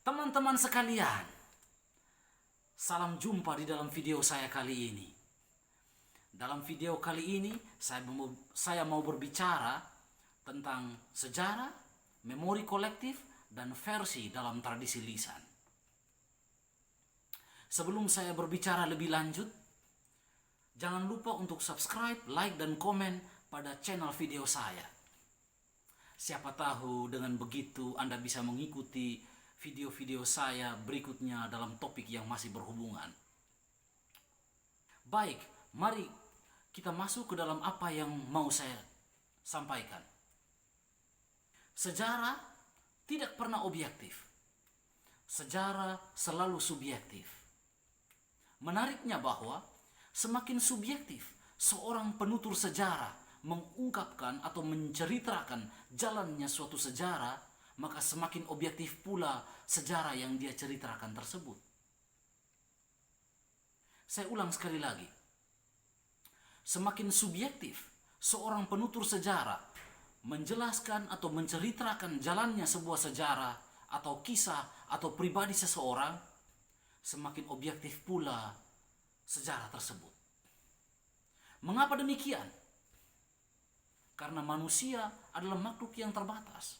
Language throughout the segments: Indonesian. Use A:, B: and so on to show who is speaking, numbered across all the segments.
A: Teman-teman sekalian, salam jumpa di dalam video saya kali ini. Dalam video kali ini, saya mau berbicara tentang sejarah, memori kolektif, dan versi dalam tradisi lisan. Sebelum saya berbicara lebih lanjut, jangan lupa untuk subscribe, like, dan komen pada channel video saya. Siapa tahu dengan begitu Anda bisa mengikuti video-video saya berikutnya dalam topik yang masih berhubungan. Baik, mari kita masuk ke dalam apa yang mau saya sampaikan. Sejarah tidak pernah objektif. Sejarah selalu subjektif. Menariknya bahwa semakin subjektif seorang penutur sejarah mengungkapkan atau menceritakan jalannya suatu sejarah, maka semakin objektif pula sejarah yang dia ceritakan tersebut. Saya ulang sekali lagi. Semakin subjektif seorang penutur sejarah menjelaskan atau menceritakan jalannya sebuah sejarah atau kisah atau pribadi seseorang, semakin objektif pula sejarah tersebut. Mengapa demikian? Karena manusia adalah makhluk yang terbatas.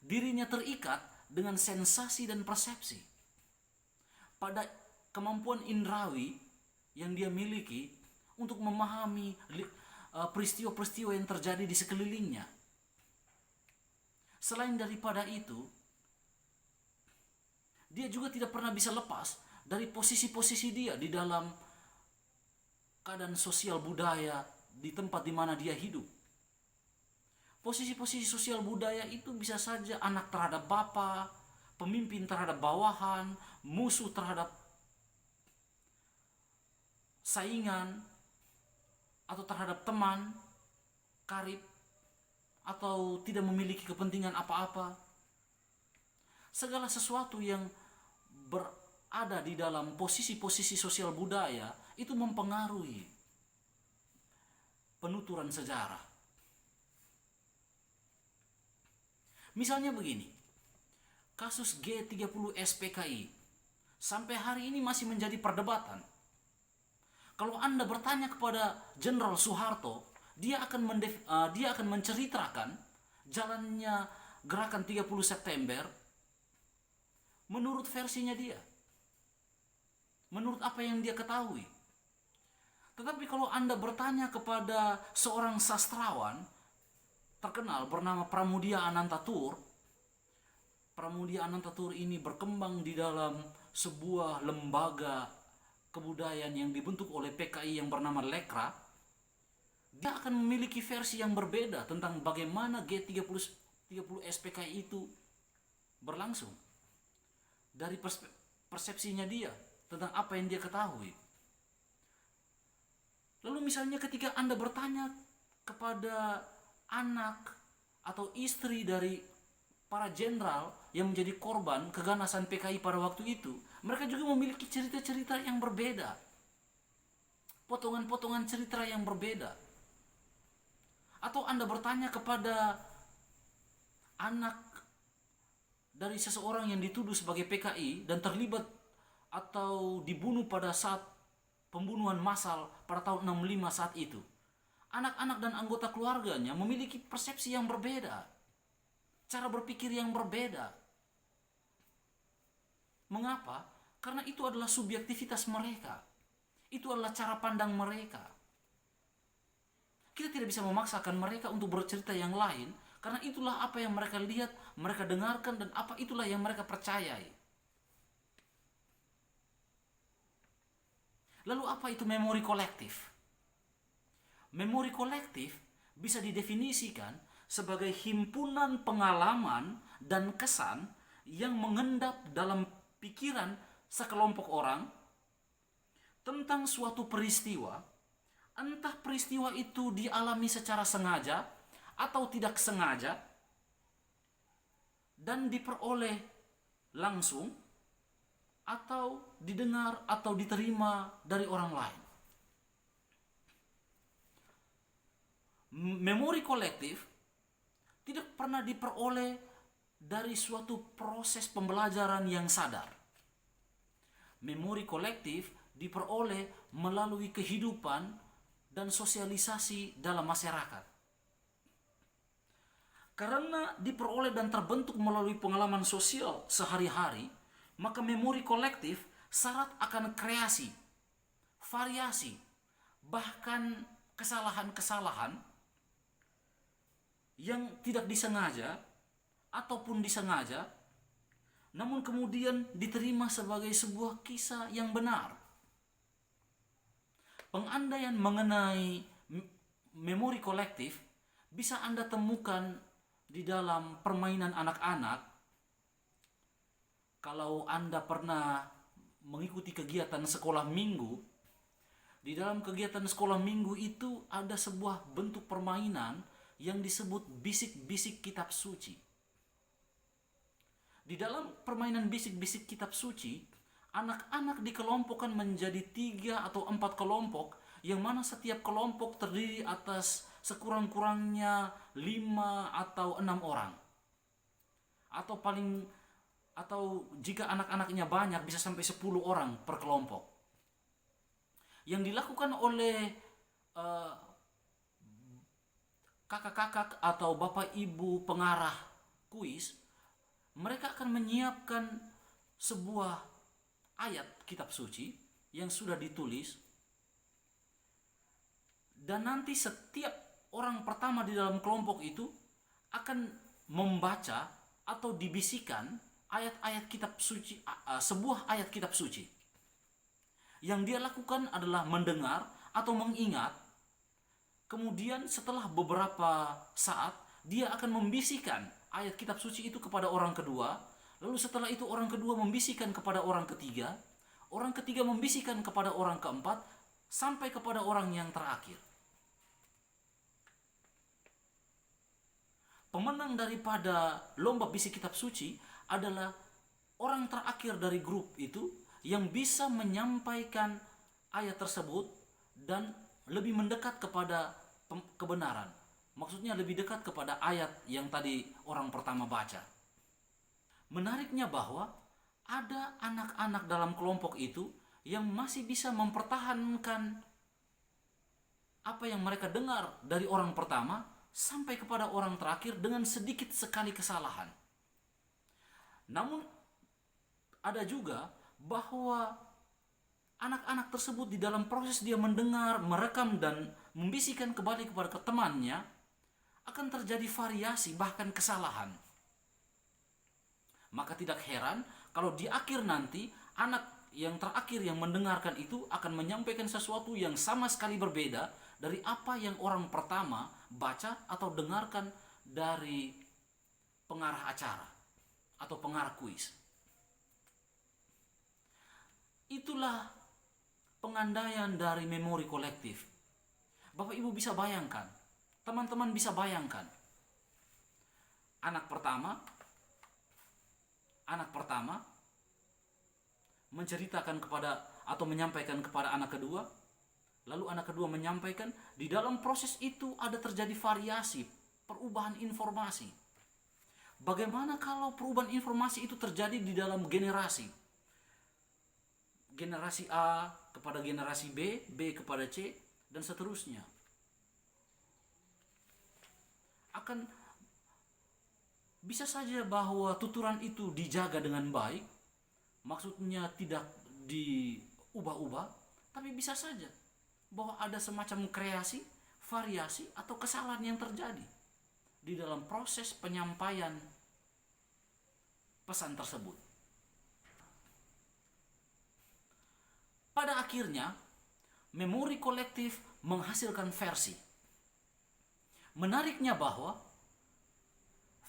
A: Dirinya terikat dengan sensasi dan persepsi. Pada kemampuan indrawi yang dia miliki untuk memahami peristiwa-peristiwa yang terjadi di sekelilingnya. Selain daripada itu, dia juga tidak pernah bisa lepas dari posisi-posisi dia di dalam keadaan sosial budaya di tempat di mana dia hidup. Posisi-posisi sosial budaya itu bisa saja anak terhadap bapak, pemimpin terhadap bawahan, musuh terhadap saingan, atau terhadap teman, karib, atau tidak memiliki kepentingan apa-apa. Segala sesuatu yang berada di dalam posisi-posisi sosial budaya itu mempengaruhi penuturan sejarah. Misalnya begini, kasus G30 SPKI sampai hari ini masih menjadi perdebatan. Kalau Anda bertanya kepada Jenderal Soeharto, dia akan menceritakan jalannya gerakan 30 September menurut versinya dia. Menurut apa yang dia ketahui. Tetapi kalau Anda bertanya kepada seorang sastrawan terkenal bernama Pramudia Anantatur, Pramudia Anantatur ini berkembang di dalam sebuah lembaga kebudayaan yang dibentuk oleh PKI yang bernama Lekra. Dia akan memiliki versi yang berbeda tentang bagaimana G30 SPKI itu berlangsung. Dari persepsinya dia tentang apa yang dia ketahui. Lalu misalnya ketika Anda bertanya kepada anak atau istri dari para jenderal yang menjadi korban keganasan PKI pada waktu itu, mereka juga memiliki cerita-cerita yang berbeda, potongan-potongan cerita yang berbeda. Atau Anda bertanya kepada anak dari seseorang yang dituduh sebagai PKI dan terlibat atau dibunuh pada saat pembunuhan massal pada tahun 65 saat itu. Anak-anak dan anggota keluarganya memiliki persepsi yang berbeda, cara berpikir yang berbeda. Mengapa? Karena itu adalah subjektivitas mereka. Itu adalah cara pandang mereka. Kita tidak bisa memaksakan mereka untuk bercerita yang lain, karena itulah apa yang mereka lihat, mereka dengarkan, dan itulah yang mereka percayai. Lalu apa itu memori kolektif? Memori kolektif bisa didefinisikan sebagai himpunan pengalaman dan kesan yang mengendap dalam pikiran sekelompok orang tentang suatu peristiwa, entah peristiwa itu dialami secara sengaja atau tidak sengaja, dan diperoleh langsung atau didengar atau diterima dari orang lain. Memori kolektif tidak pernah diperoleh dari suatu proses pembelajaran yang sadar. Memori kolektif diperoleh melalui kehidupan dan sosialisasi dalam masyarakat. Karena diperoleh dan terbentuk melalui pengalaman sosial sehari-hari, maka memori kolektif syarat akan kreasi, variasi, bahkan kesalahan-kesalahan yang tidak disengaja ataupun disengaja, namun kemudian diterima sebagai sebuah kisah yang benar. Pengandaian mengenai memori kolektif bisa Anda temukan di dalam permainan anak-anak. Kalau Anda pernah mengikuti kegiatan sekolah minggu, di dalam kegiatan sekolah minggu itu ada sebuah bentuk permainan yang disebut bisik-bisik kitab suci. Di dalam permainan bisik-bisik kitab suci, anak-anak dikelompokkan menjadi 3 atau 4 kelompok, yang mana setiap kelompok terdiri atas sekurang-kurangnya 5 atau 6 orang. Atau jika anak-anaknya banyak bisa sampai 10 orang per kelompok. Yang dilakukan oleh kakak-kakak atau bapak ibu pengarah kuis, mereka akan menyiapkan sebuah ayat kitab suci yang sudah ditulis, dan nanti setiap orang pertama di dalam kelompok itu akan membaca atau dibisikkan ayat-ayat kitab suci, sebuah ayat kitab suci. Yang dia lakukan adalah mendengar atau mengingat. Kemudian setelah beberapa saat dia akan membisikkan ayat kitab suci itu kepada orang kedua. Lalu setelah itu orang kedua membisikkan kepada orang ketiga. Orang ketiga membisikkan kepada orang keempat, sampai kepada orang yang terakhir. Pemenang daripada lomba bisik kitab suci adalah orang terakhir dari grup itu yang bisa menyampaikan ayat tersebut dan lebih mendekat kepada kebenaran. Maksudnya lebih dekat kepada ayat yang tadi orang pertama baca. Menariknya bahwa ada anak-anak dalam kelompok itu yang masih bisa mempertahankan apa yang mereka dengar dari orang pertama sampai kepada orang terakhir dengan sedikit sekali kesalahan. Namun ada juga bahwa anak-anak tersebut di dalam proses dia mendengar, merekam dan membisikkan kembali kepada temannya, akan terjadi variasi bahkan kesalahan. Maka tidak heran kalau di akhir nanti anak yang terakhir yang mendengarkan itu akan menyampaikan sesuatu yang sama sekali berbeda dari apa yang orang pertama baca atau dengarkan dari pengarah acara atau pengarah kuis. Itulah pengandaian dari memori kolektif. Bapak Ibu bisa bayangkan, teman-teman bisa bayangkan, anak pertama menceritakan kepada atau menyampaikan kepada anak kedua, lalu anak kedua menyampaikan. Di dalam proses itu ada terjadi variasi, perubahan informasi. Bagaimana kalau perubahan informasi itu terjadi di dalam generasi? Generasi A kepada generasi B, B kepada C, dan seterusnya. Akan bisa saja bahwa tuturan itu dijaga dengan baik, maksudnya tidak diubah-ubah, tapi bisa saja bahwa ada semacam kreasi, variasi, atau kesalahan yang terjadi di dalam proses penyampaian pesan tersebut. Pada akhirnya, memori kolektif menghasilkan versi. Menariknya bahwa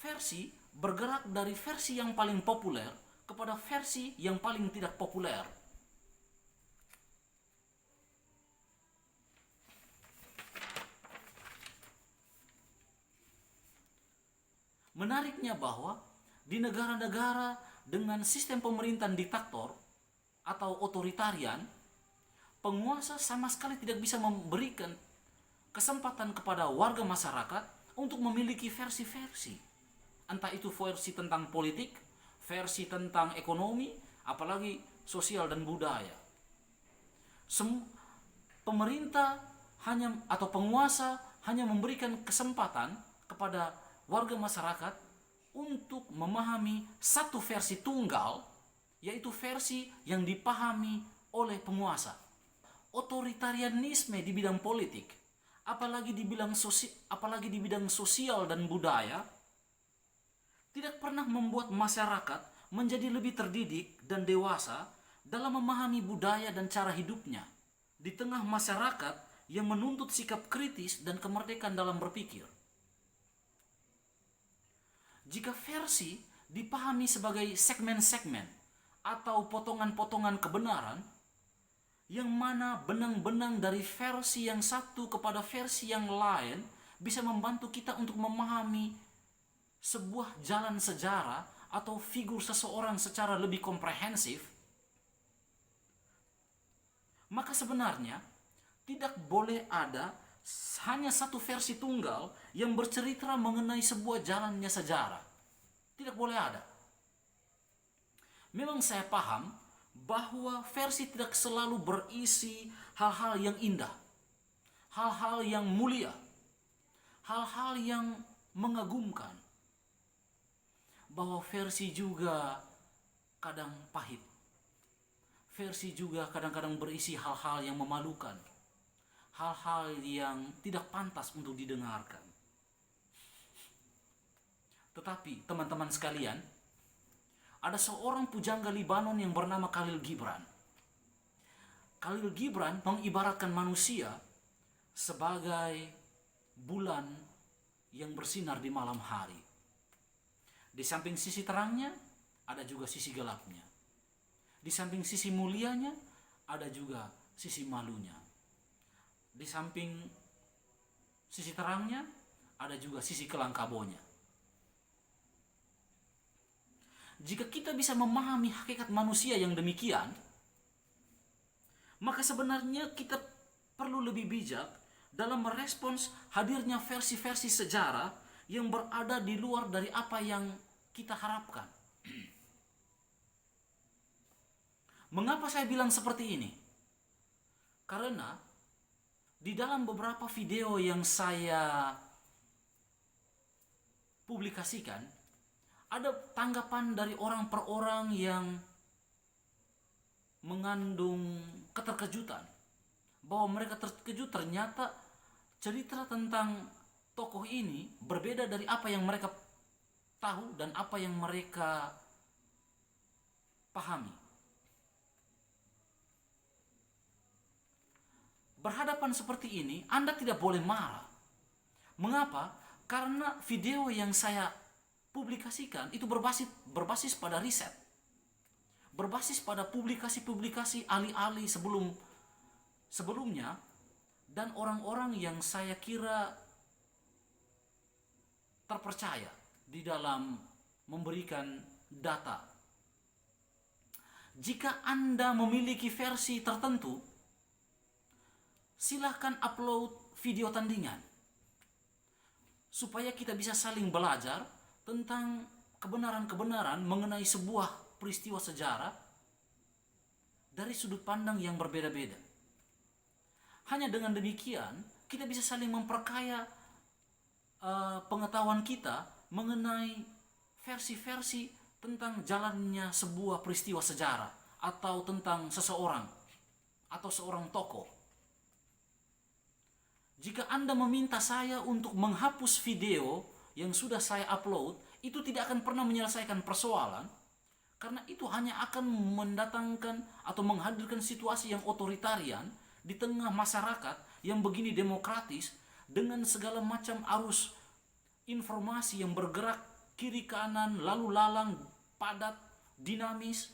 A: versi bergerak dari versi yang paling populer kepada versi yang paling tidak populer. Menariknya bahwa di negara-negara dengan sistem pemerintahan diktator atau otoritarian, penguasa sama sekali tidak bisa memberikan kesempatan kepada warga masyarakat untuk memiliki versi-versi Entah itu versi tentang politik, versi tentang ekonomi, apalagi sosial dan budaya. Pemerintah atau penguasa hanya memberikan kesempatan kepada warga masyarakat untuk memahami satu versi tunggal, yaitu versi yang dipahami oleh penguasa. Otoritarianisme di bidang politik, apalagi di bidang sosial dan budaya, tidak pernah membuat masyarakat menjadi lebih terdidik dan dewasa dalam memahami budaya dan cara hidupnya di tengah masyarakat yang menuntut sikap kritis dan kemerdekaan dalam berpikir. Jika versi dipahami sebagai segmen-segmen atau potongan-potongan kebenaran, yang mana benang-benang dari versi yang satu kepada versi yang lain bisa membantu kita untuk memahami sebuah jalan sejarah atau figur seseorang secara lebih komprehensif, maka sebenarnya tidak boleh ada hanya satu versi tunggal yang bercerita mengenai sebuah jalannya sejarah. Tidak boleh ada. Memang saya paham bahwa versi tidak selalu berisi hal-hal yang indah, hal-hal yang mulia, hal-hal yang mengagumkan. Bahwa versi juga kadang pahit. Versi juga kadang-kadang berisi hal-hal yang memalukan, hal-hal yang tidak pantas untuk didengarkan. Tetapi teman-teman sekalian, ada seorang pujangga Libanon yang bernama Khalil Gibran. Khalil Gibran mengibaratkan manusia sebagai bulan yang bersinar di malam hari. Di samping sisi terangnya, ada juga sisi gelapnya. Di samping sisi mulianya, ada juga sisi malunya. Di samping sisi terangnya, ada juga sisi kelam kabutnya. Jika kita bisa memahami hakikat manusia yang demikian, maka sebenarnya kita perlu lebih bijak dalam merespons hadirnya versi-versi sejarah yang berada di luar dari apa yang kita harapkan. Mengapa saya bilang seperti ini? Karena di dalam beberapa video yang saya publikasikan, ada tanggapan dari orang per orang yang mengandung keterkejutan. Bahwa mereka terkejut ternyata cerita tentang tokoh ini berbeda dari apa yang mereka tahu dan apa yang mereka pahami. Berhadapan seperti ini, Anda tidak boleh marah. Mengapa? Karena video yang saya publikasikan itu berbasis pada riset. Berbasis pada publikasi-publikasi ahli-ahli sebelumnya dan orang-orang yang saya kira terpercaya di dalam memberikan data. Jika Anda memiliki versi tertentu, silahkan upload video tandingan supaya kita bisa saling belajar tentang kebenaran-kebenaran mengenai sebuah peristiwa sejarah dari sudut pandang yang berbeda-beda. Hanya dengan demikian kita bisa saling memperkaya pengetahuan kita mengenai versi-versi tentang jalannya sebuah peristiwa sejarah atau tentang seseorang atau seorang tokoh. Jika Anda meminta saya untuk menghapus video yang sudah saya upload, itu tidak akan pernah menyelesaikan persoalan, karena itu hanya akan mendatangkan atau menghadirkan situasi yang otoritarian di tengah masyarakat yang begini demokratis dengan segala macam arus informasi yang bergerak kiri kanan, lalu lalang, padat, dinamis.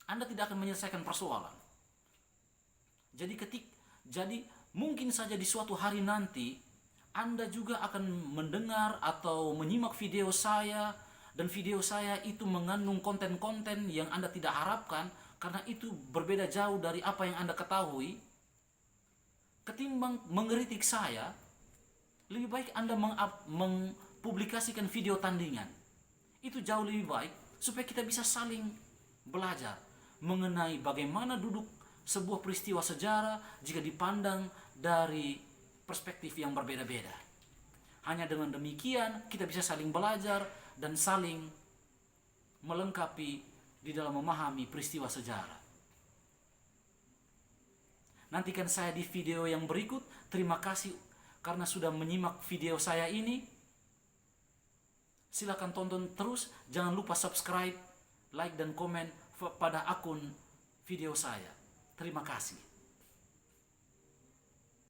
A: Anda tidak akan menyelesaikan persoalan. Jadi mungkin saja di suatu hari nanti Anda juga akan mendengar atau menyimak video saya, dan video saya itu mengandung konten-konten yang Anda tidak harapkan karena itu berbeda jauh dari apa yang Anda ketahui. Ketimbang mengkritik saya, lebih baik Anda publikasikan video tandingan. Itu jauh lebih baik supaya kita bisa saling belajar mengenai bagaimana duduk sebuah peristiwa sejarah jika dipandang dari perspektif yang berbeda-beda. Hanya dengan demikian kita bisa saling belajar dan saling melengkapi di dalam memahami peristiwa sejarah. Nantikan saya di video yang berikut. Terima kasih karena sudah menyimak video saya ini. Silakan tonton terus. Jangan lupa subscribe, like dan komen pada akun video saya. Terima kasih.